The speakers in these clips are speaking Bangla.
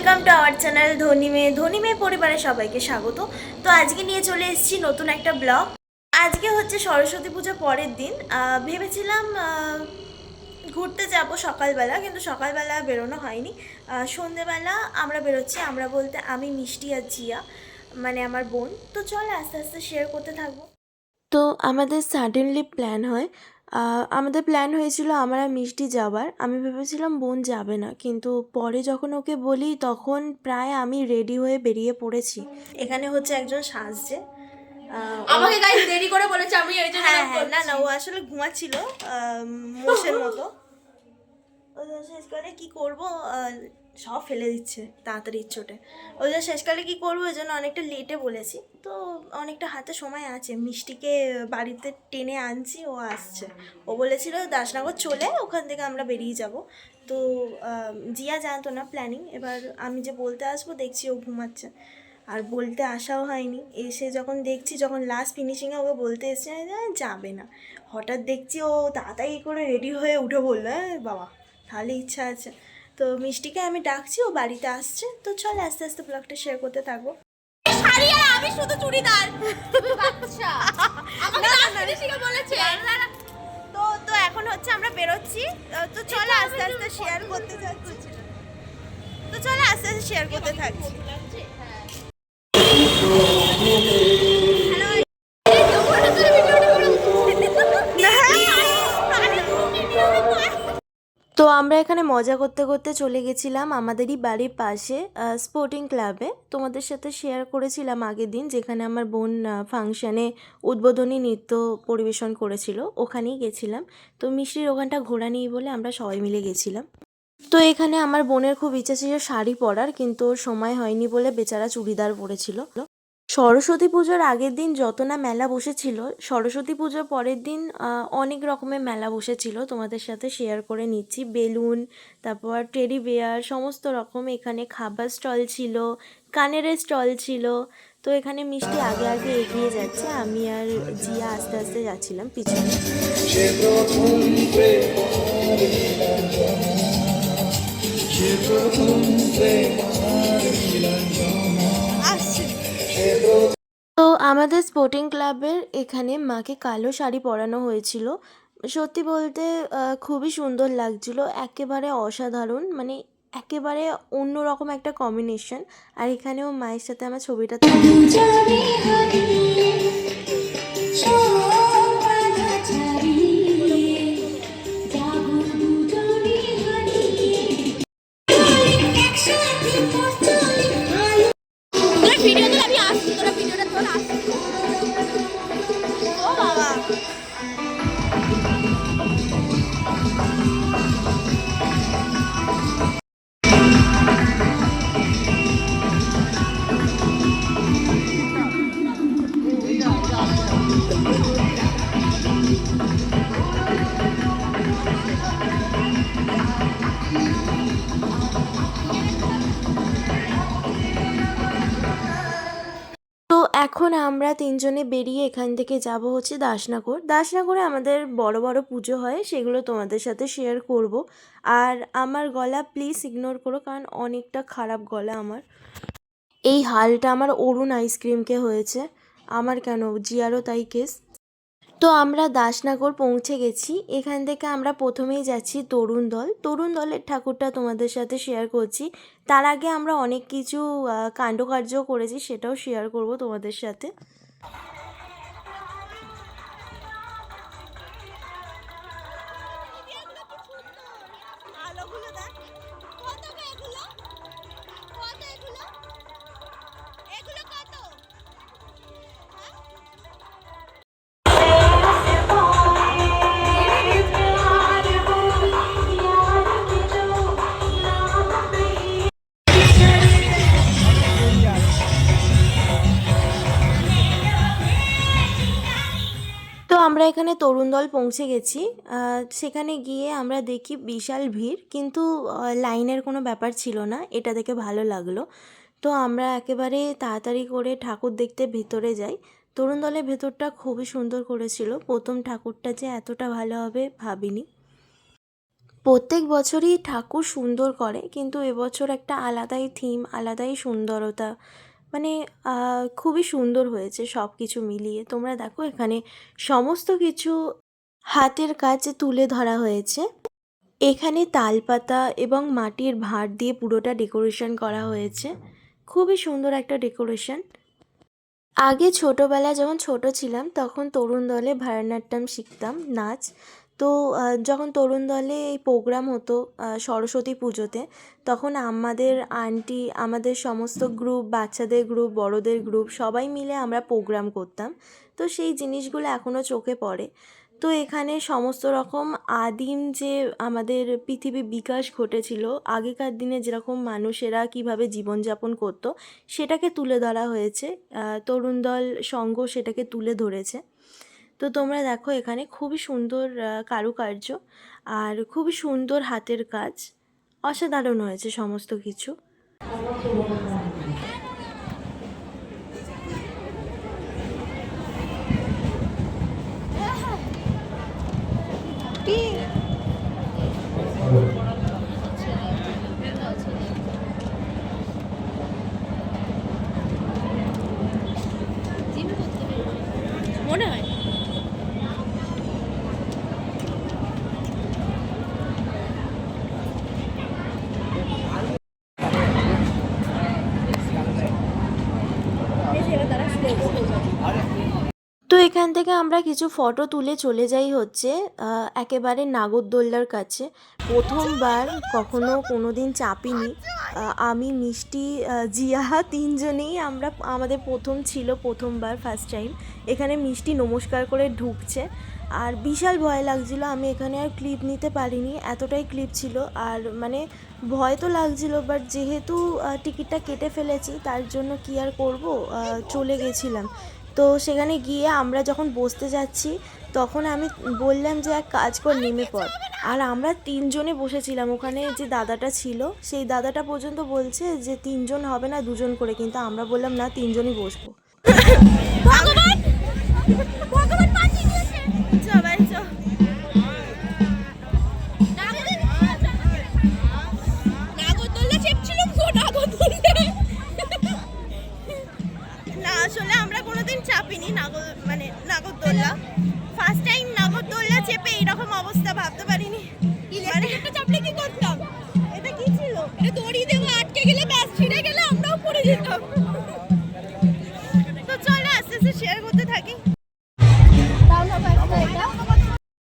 ওয়েলকাম টু আওয়ার চ্যানেল ধনী মেয়ে পরিবারের সবাইকে স্বাগত। তো আজকে নিয়ে চলে এসেছি নতুন একটা ব্লগ। আজকে হচ্ছে সরস্বতী পুজোর পরের দিন। ভেবেছিলাম ঘুরতে যাব সকালবেলা, কিন্তু সকালবেলা বেরোনো হয়নি। সন্ধেবেলা আমরা বেরোচ্ছি, আমরা বলতে আমি, মিষ্টি আর জিয়া, মানে আমার বোন। তো চলে আস্তে আস্তে শেয়ার করতে থাকবো। তো আমাদের সাডেনলি প্ল্যান হয়। আমাদের প্ল্যান হয়েছিল আমার আর মিষ্টি যাবার। আমি ভেবেছিলাম বোন যাবে না, কিন্তু পরে যখন ওকে বলি তখন প্রায় আমি রেডি হয়ে বেরিয়ে পড়েছি। এখানে হচ্ছে একজন সাজছে, আমাকে গাইস দেরি করে বলেছে, আমি এই জন্য হ্যাঁ হ্যাঁ, না না, ও আসলে ঘুমাচ্ছিল মোষের মতো। ওই জন্য শেষকালে কী করবো, সব ফেলে দিচ্ছে তাড়াতাড়ি চোটে। ওই জন্য শেষকালে কী করবো, ওই জন্য অনেকটা লেটে বলেছি। তো অনেকটা হাতে সময় আছে, মিষ্টিকে বাড়িতে টেনে আনছি, ও আসছে। ও বলেছিল দাসনগর চলে, ওখান থেকে আমরা বেরিয়ে যাব। তো জিয়া জানতো না প্ল্যানিং। এবার আমি যে বলতে আসবো দেখছি ও ঘুমাচ্ছে, আর বলতে আসাও হয়নি। এসে যখন দেখছি, যখন লাস্ট ফিনিশিংয়ে ওকে বলতে এসছে যাবে না, হঠাৎ দেখছি ও তাড়াতাড়ি করে রেডি হয়ে উঠে বললো বাবা তাহলে ইচ্ছা আছে। তো মিষ্টিকে আমি ডাকছি, ও বাড়িতে আসছে। তো চল আস্তে আস্তে ব্লগটা শেয়ার করতে থাকবো। শাড়ি আর আমি শুধু চুড়িদার। বাচ্চা আমাকে লাস্ট ফিনিশিংয়ে বলেছে। তো তো এখন হচ্ছে আমরা বেরোচ্ছি। তো চলো আস্তে আস্তে শেয়ার করতে থাকছি। তো চলো আস্তে আস্তে শেয়ার করতে থাকছি। তো আমরা এখানে মজা করতে করতে চলে গেছিলাম আমাদেরই বাড়ির পাশে স্পোর্টিং ক্লাবে। তোমাদের সাথে শেয়ার করেছিলাম আগের দিন, যেখানে আমার বোন ফাংশানে উদ্বোধনী নৃত্য পরিবেশন করেছিল, ওখানেই গেছিলাম। তো মিষ্টির ওখানটা ঘোরা নেই বলে আমরা সবাই মিলে গেছিলাম। তো এখানে আমার বোনের খুব ইচ্ছা ছিল শাড়ি পরার, কিন্তু ওর সময় হয়নি বলে বেচারা চুড়িদার পরেছিল। সরস্বতী পুজোর আগের দিন যত না মেলা বসেছিল, সরস্বতী পুজোর পরের দিন অনেক রকমের মেলা বসেছিল, তোমাদের সাথে শেয়ার করে নিচ্ছি। বেলুন, তারপর টেডি বেয়ার, সমস্ত রকম। এখানে খাবার স্টল ছিল, কানের স্টল ছিল। তো এখানে মিষ্টি আগে আগে এগিয়ে যাচ্ছে, আমি আর জিয়া আস্তে আস্তে যাচ্ছিলাম পিছনে। তো আমাদের স্পোর্টিং ক্লাবের এখানে মাকে কালো শাড়ি পরানো হয়েছিল। সত্যি বলতে খুবই সুন্দর লাগছিল, একেবারে অসাধারণ, মানে একেবারে অন্যরকম একটা কম্বিনেশন। আর এখানেও মায়ের সাথে আমার ছবিটা ভিডিওতে আমি আসছি, তোরা ভিডিওটা তোর আসছি। ও বাবা। তো এখন আমরা তিনজনে বেরিয়ে এখান থেকে যাব হচ্ছে দাসনগর। দাসনগরে আমাদের বড় বড় পুজো হয়, সেগুলো তোমাদের সাথে শেয়ার করব। আর আমার গলা প্লিজ ইগনোর করো, কারণ অনেকটা খারাপ গলা আমার। এই হালটা আমার অরুণ আইসক্রিমকে হয়েছে, আমার কেন, জিয়ারও তাই কেস। তো আমরা দাসনগর পৌঁছে গেছি। এখান থেকে আমরা প্রথমেই যাচ্ছি তরুণ দল। তরুণ দলের ঠাকুরটা তোমাদের সাথে শেয়ার করছি। তার আগে আমরা অনেক কিছু কাণ্ডকার্য করেছি, সেটাও শেয়ার করব তোমাদের সাথে। তো আমরা এখানে তরুণ দল পৌঁছে গেছি। সেখানে গিয়ে আমরা দেখি বিশাল ভিড়, কিন্তু লাইনের কোনো ব্যাপার ছিল না, এটা দেখে ভালো লাগলো। তো আমরা একেবারে তাড়াতাড়ি করে ঠাকুর দেখতে ভেতরে যাই। তরুণ দলের ভেতরটা খুবই সুন্দর করেছিল, প্রথম ঠাকুরটা যে এতটা ভালো হবে ভাবিনি। প্রত্যেক বছরই ঠাকুর সুন্দর করে, কিন্তু এবছর একটা আলাদাই থিম, আলাদাই সুন্দরতা, মানে খুবই সুন্দর হয়েছে সব কিছু মিলিয়ে। তোমরা দেখো এখানে সমস্ত কিছু হাতের কাজে তুলে ধরা হয়েছে। এখানে তালপাতা এবং মাটির ভাঁড় দিয়ে পুরোটা ডেকোরেশন করা হয়েছে, খুবই সুন্দর একটা ডেকোরেশন। আগে ছোটোবেলায় যখন ছোট ছিলাম তখন তরুণ দলে ভারতনাট্যম শিখতাম, নাচ। তো যখন তরুণ দলে এই প্রোগ্রাম হতো সরস্বতী পুজোতে, তখন আমাদের আন্টি, আমাদের সমস্ত গ্রুপ, বাচ্চাদের গ্রুপ, বড়দের গ্রুপ, সবাই মিলে আমরা প্রোগ্রাম করতাম। তো সেই জিনিসগুলো এখনও চোখে পড়ে। তো এখানে সমস্ত রকম আদিম যে আমাদের পৃথিবী বিকাশ ঘটেছিল, আগেকার দিনে যেরকম মানুষেরা কীভাবে জীবনযাপন করতো সেটাকে তুলে ধরা হয়েছে। তরুণ দল সংঘ সেটাকে তুলে ধরেছে। তো তোমরা দেখো এখানে খুবই সুন্দর কারুকার্য আর খুবই সুন্দর হাতের কাজ, অসাধারণ হয়েছে সমস্ত কিছু। মনে হয় তো এখান থেকে আমরা কিছু ফটো তুলে চলে যাই হচ্ছে একেবারে নাগরদোল্লার কাছে। প্রথমবার কখনো কোনো দিন চাপিনি। আমি, মিষ্টি, জিয়া তিনজনেই আমরা, আমাদের প্রথম ছিল, প্রথমবার, ফার্স্ট টাইম। এখানে মিষ্টি নমস্কার করে ঢুকছে আর বিশাল ভয় লাগছিল। আমি এখানে আর ক্লিপ নিতে পারিনি, এতটাই ক্লিপ ছিল। আর মানে ভয় তো লাগছিল, বাট যেহেতু টিকিটটা কেটে ফেলেছি তার জন্য কি আর করবো, চলে গেছিলাম। তো সেখানে গিয়ে আমরা যখন বসতে যাচ্ছি তখন আমি বললাম যে এক কাজ কর, নেমে পড়। আর আমরা তিনজনে বসেছিলাম, ওখানে যে দাদাটা ছিল সেই দাদাটা পর্যন্ত বলছে যে তিনজন হবে না, দুজন করে, কিন্তু আমরা বললাম না, তিনজনই বসবো। ভগবান ভগবান পাঠিয়ে দিয়েছে। সবাই চ নাগরদোল্লা চেপছিলাম গো, নাগরদোল্লা না, আসলে আমরা কোনোদিন চাপিনি নাগরদোল্লা। ফার্স্ট টাইম নাগরদোল্লা চেপে এইরকম অবস্থা ভাবতে পারিনি। ইলেকট্রিকটা চাপলে কি করতাম? এটা কি ছিল? এটা দড়ি দেওয়া, আটকে গেলে ব্যাস ছিঁড়ে গেলে আমরাও পড়ে যেতাম। তো চলো আস্তে আস্তে শেয়ার করতে থাকি।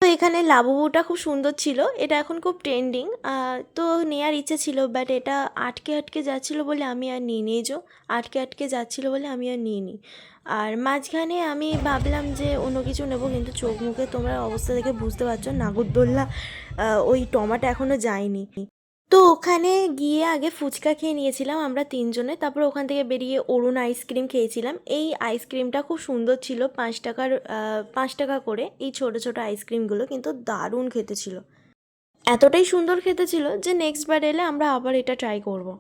তো এখানে লাবুবুটা খুব সুন্দর ছিল, এটা এখন খুব ট্রেন্ডিং। তো নেওয়ার ইচ্ছে ছিল, বাট এটা আটকে আটকে যাচ্ছিলো বলে আমি আর নিই নি। আটকে আটকে যাচ্ছিলো বলে আমি আর নিই নি। আর মাঝখানে আমি ভাবলাম যে অন্য কিছু নেবো, কিন্তু চোখ মুখে তোমরা অবস্থা দেখে বুঝতে পারছো নাগরদোল্লা ওই টমাটা এখনও যায়নি। তো ওখানে গিয়ে আগে ফুচকা খেয়ে নিয়েছিলাম আমরা তিনজনে, তারপর ওখান থেকে বেরিয়ে অরুণ আইসক্রিম খেয়েছিলাম। এই আইসক্রিমটা খুব সুন্দর ছিল, 5 টাকা করে এই ছোট ছোট আইসক্রিমগুলো, কিন্তু দারুণ খেতে ছিল। এতটাই সুন্দর খেতে ছিল যে নেক্সট বার এলে আমরা আবার এটা ট্রাই করব।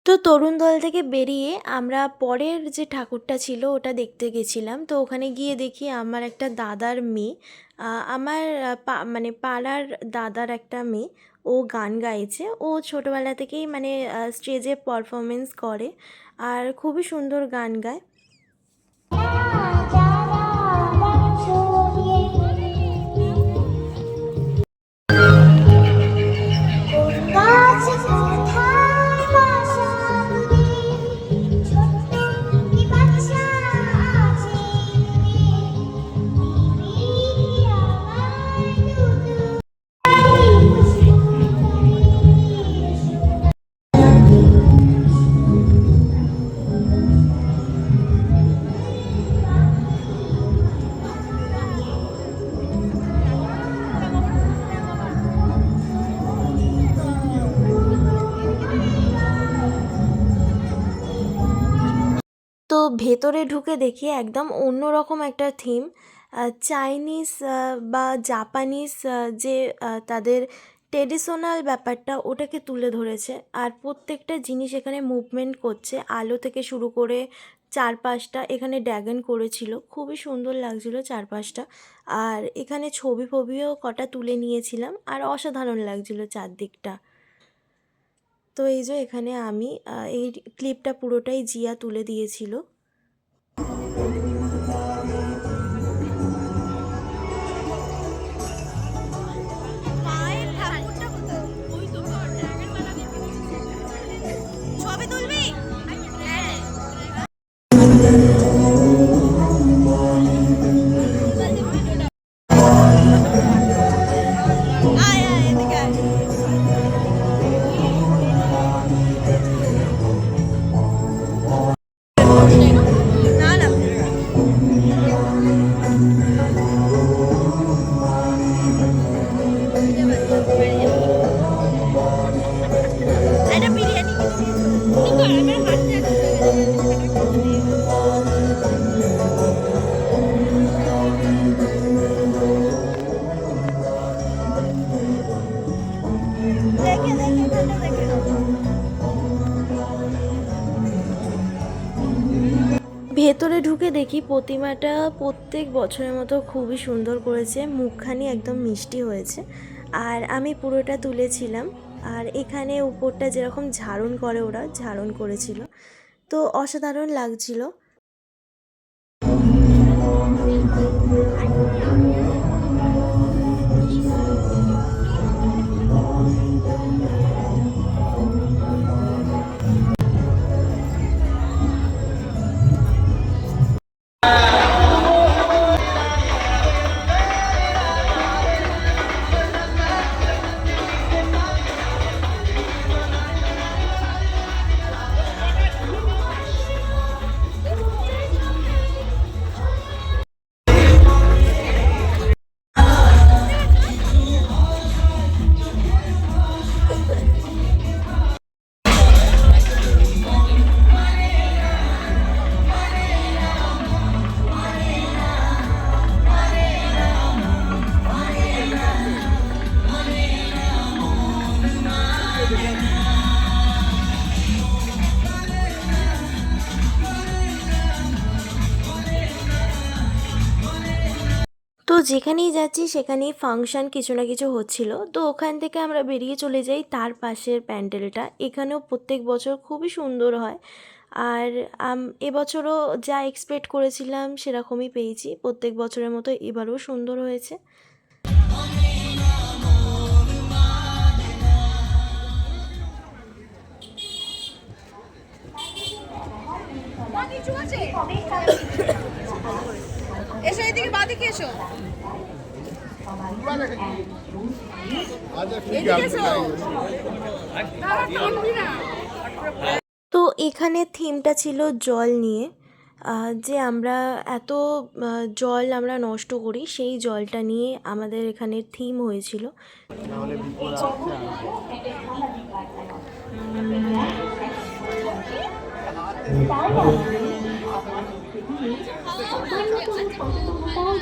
তো তরুণ দল থেকে বেরিয়ে আমরা পরের যে ঠাকুরটা ছিল ওটা দেখতে গেছিলাম। তো ওখানে গিয়ে দেখি আমার একটা দাদার মেয়ে, আমার মানে পাড়ার দাদার একটা মেয়ে, ও গান গাইছে। ও ছোটোবেলা থেকেই মানে স্টেজে পারফরমেন্স করে আর খুবই সুন্দর গান গায়। ভেতরে ঢুকে দেখি একদম অন্যরকম একটা থিম, চাইনিজ বা জাপানিজ যে তাদের ট্রেডিশনাল ব্যাপারটা ওটাকে তুলে ধরেছে। আর প্রত্যেকটা জিনিস এখানে মুভমেন্ট করছে, আলো থেকে শুরু করে চারপাশটা এখানে ড্রাগন করেছিল, খুবই সুন্দর লাগছিল চারপাশটা। আর এখানে ছবি ফবিও কটা তুলে নিয়েছিলাম, আর অসাধারণ লাগছিল চারদিকটা। তো এই যে এখানে আমি এই ক্লিপটা পুরোটাই জিয়া তুলে দিয়েছিল। মায়ের ঠাকুরটা কোথায়? ওই তো ড্রাগন বানানো ছবি তুলবি? হ্যাঁ। আয় আয় এদিকে আয়। না না একটা বিরিয়ানি কিনে নিয়ে চলে দেখে দেখে এখানটা দেখে। ভেতরে ঢুকে দেখি প্রতিমাটা প্রত্যেক বছরের মতো খুবই সুন্দর করেছে, মুখখানি একদম মিষ্টি হয়েছে। আর আমি পুরোটা তুলেছিলাম। আর এখানে উপরটা যেরকম ঝাড়ন করে ওরা ঝাড়ন করেছিল, তো অসাধারণ লাগছিল। তো যেখানেই যাচ্ছি সেখানেই ফাংশন কিছু না কিছু হচ্ছিল, তো ওখান থেকে আমরা বেরিয়ে চলে যাই তার পাশের প্যান্ডেলটা। এখানেও প্রত্যেক বছর খুবই সুন্দর হয়। আর এবছরও যা এক্সপেক্ট করেছিলাম সেরকমই পেয়েছি, প্রত্যেক বছরের মতো এবারও সুন্দর হয়েছে। এসো এদিকে বাদিকে এসো। এদিকে এসো। তো এখানে থিমটা ছিল জল নিয়ে, যে আমরা এত জল আমরা নষ্ট করি, সেই জলটা নিয়ে আমাদের এখানে থিম হয়েছিল।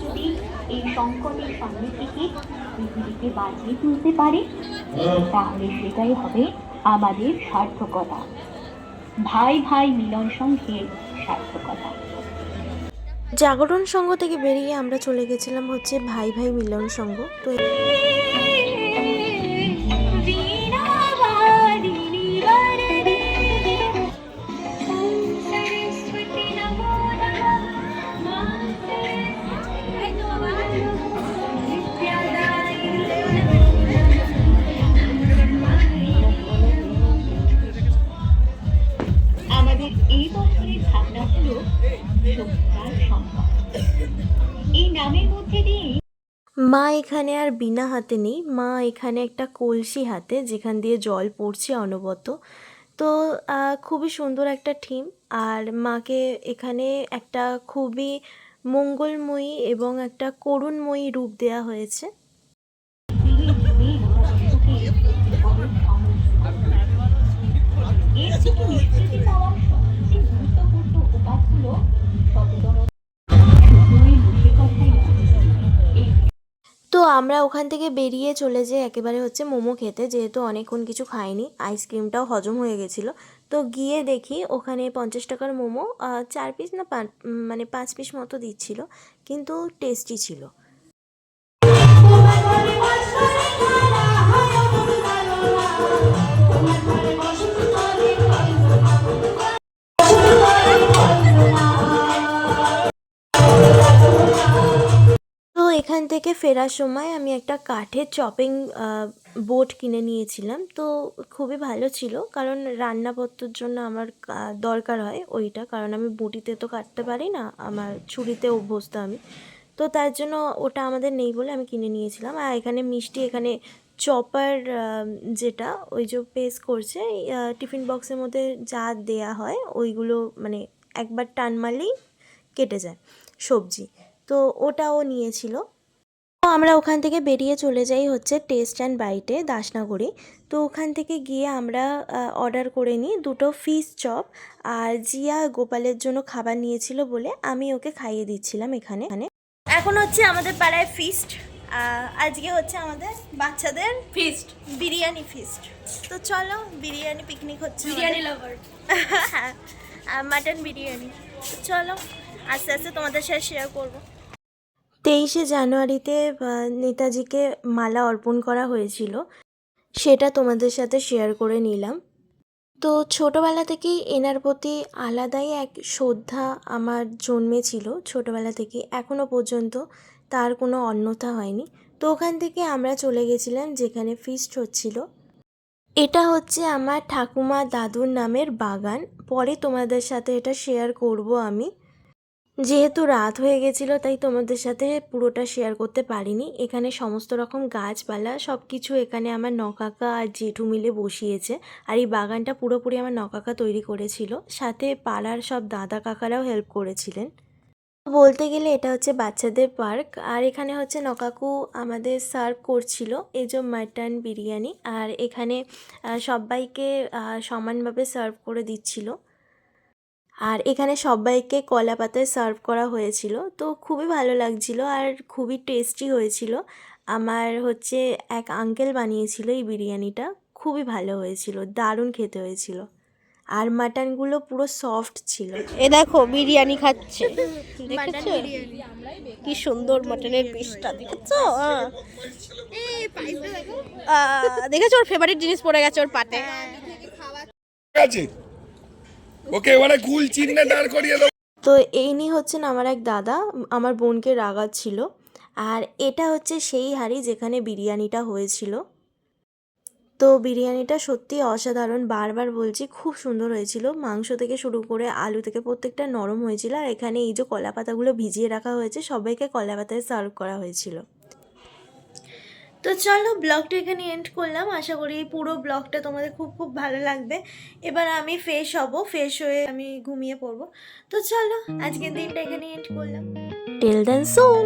যদি এই সংকটের সামনে থেকে পৃথিবীকে বাঁচিয়ে তুলতে পারে, তাহলে সেটাই হবে আমাদের সার্থকতা, ভাই ভাই মিলন সংঘের সার্থকতা। জাগরণ সংঘ থেকে বেরিয়ে আমরা চলে গেছিলাম হচ্ছে ভাই ভাই মিলন সংঘ। তো আমাদের এই বছরের ভাবনা হলো সত্যিকার সম্ভব। এই নামের মধ্যে দিয়ে মা এখানে আর বিনা হাতে নেই, মা এখানে একটা কলসি হাতে, যেখান দিয়ে জল পড়ছে অনবরত। তো খুবই সুন্দর একটা থিম। আর মাকে এখানে একটা খুবই মঙ্গলময়ী এবং একটা করুণময়ী রূপ দেওয়া হয়েছে। এর থেকে নিষ্কৃতি পাওয়ার সবচেয়ে গুরুত্বপূর্ণ উপায় হলো আমরা ওখান থেকে বেরিয়ে চলে যাই একেবারে হচ্ছে মোমো খেতে, যেহেতু অনেকক্ষণ কিছু খাইনি, আইসক্রিমটাও হজম হয়ে গেছিলো। তো গিয়ে দেখি ওখানে 50 টাকার মোমো 4 পিস না মানে 5 পিস মতো দিচ্ছিল, কিন্তু টেস্টি ছিল। তো এখান থেকে ফেরার সময় আমি একটা কাঠের চপিং বোর্ড কিনে নিয়েছিলাম। তো খুবই ভালো ছিল, কারণ রান্নাপত্রের জন্য আমার দরকার হয় ওইটা, কারণ আমি বটিতে তো কাটতে পারি না, আমার ছুরিতে অভ্যস্ত আমি। তো তার জন্য ওটা আমাদের নেই বলে আমি কিনে নিয়েছিলাম। আর এখানে মিষ্টি, এখানে চপার যেটা ওই যে পেস্ট করছে টিফিন বক্সের মধ্যে যা দেয়া হয় ওইগুলো, মানে একবার টান মারলেই কেটে যায় সবজি, তো ওটাও নিয়েছিল। তো আমরা ওখান থেকে বেরিয়ে চলে যাই হচ্ছে টেস্ট অ্যান্ড বাইটে দাসনগরে। তো ওখান থেকে গিয়ে আমরা অর্ডার করে নিই 2টো ফিশ চপ, আর জিয়া গোপালের জন্য খাবার নিয়েছিল বলে আমি ওকে খাইয়ে দিচ্ছিলাম এখানে। এখন হচ্ছে আমাদের পাড়ায় ফিস্ট, আজকে হচ্ছে আমাদের বাচ্চাদের ফিস্ট, বিরিয়ানি ফিস্ট। তো চলো, বিরিয়ানি পিকনিক হচ্ছে, বিরিয়ানি লাভার। হ্যাঁ, মাটন বিরিয়ানি। তো চলো, আস্তে আস্তে তোমাদের সাথে শেয়ার করবো। 23শে জানুয়ারিতে নেতাজিকে মালা অর্পণ করা হয়েছিল, সেটা তোমাদের সাথে শেয়ার করে নিলাম। তো ছোটোবেলা থেকেই এনার প্রতি আলাদাই এক শ্রদ্ধা আমার জন্মেছিল ছোটোবেলা থেকে, এখনও পর্যন্ত তার কোনো অন্যথা হয়নি। তো ওখান থেকে আমরা চলে গেছিলাম যেখানে ফিস্ট হচ্ছিল। এটা হচ্ছে আমার ঠাকুমা দাদুর নামের বাগান, পরে তোমাদের সাথে এটা শেয়ার করব আমি। যেহেতু রাত হয়ে গেছিলো তাই তোমাদের সাথে পুরোটা শেয়ার করতে পারিনি। এখানে সমস্ত রকম গাছপালা সব কিছু এখানে আমার নকাকা আর জেঠু মিলে বসিয়েছে, আর এই বাগানটা পুরোপুরি আমার নকাকা তৈরি করেছিল, সাথে পাড়ার সব দাদা কাকারাও হেল্প করেছিলেন। বলতে গেলে এটা হচ্ছে বাচ্চাদের পার্ক, আর এখানে হচ্ছে নকাকু আমাদের সার্ভ করছিল এই যে মাটন বিরিয়ানি, আর এখানে সবাইকে সমানভাবে সার্ভ করে দিচ্ছিল। আর এখানে সবাইকে কলা পাতায় সার্ভ করা হয়েছিল, তো খুবই ভালো লাগছিল আর খুবই টেস্টি হয়েছিল। আমার হচ্ছে এক আঙ্কেল বানিয়েছিল এই বিরিয়ানিটা, খুবই ভালো হয়েছিল, দারুণ খেতে হয়েছিল, আর মাটনগুলো পুরো সফট ছিল। এ দেখো বিরিয়ানি খাচ্ছে, দেখেছো কি সুন্দর মাটনের পিসটা, দেখেছো? দেখেছো ওর ফেভারিট জিনিস পড়ে গেছে ওর পাতে। আছে ওকে এবারে কুল চিহ্নে দাঁড় করিয়ে দাও। তো এই নিয়ে হচ্ছেন আমার এক দাদা আমার বোনকে রাগাচ্ছিল, আর এটা হচ্ছে সেই হাঁড়ি যেখানে বিরিয়ানিটা হয়েছিল। তো বিরিয়ানিটা সত্যি অসাধারণ, বারবার বলছি, খুব সুন্দর হয়েছিল, মাংস থেকে শুরু করে আলু থেকে প্রত্যেকটা নরম হয়েছিল। আর এখানে এই যে কলা পাতাগুলো ভিজিয়ে রাখা হয়েছে, সবাইকে কলা পাতায় সার্ভ করা হয়েছিল। তো চলো, ব্লগটা এখানে এন্ড করলাম, আশা করি পুরো ব্লগটা তোমাদের খুব খুব ভালো লাগবে। এবার আমি ফ্রেশ হব, ফ্রেশ হয়ে আমি ঘুমিয়ে পড়বো। তো চলো, আজকের দিনটা এখানে এন্ড করলাম। টিল দেন সুন।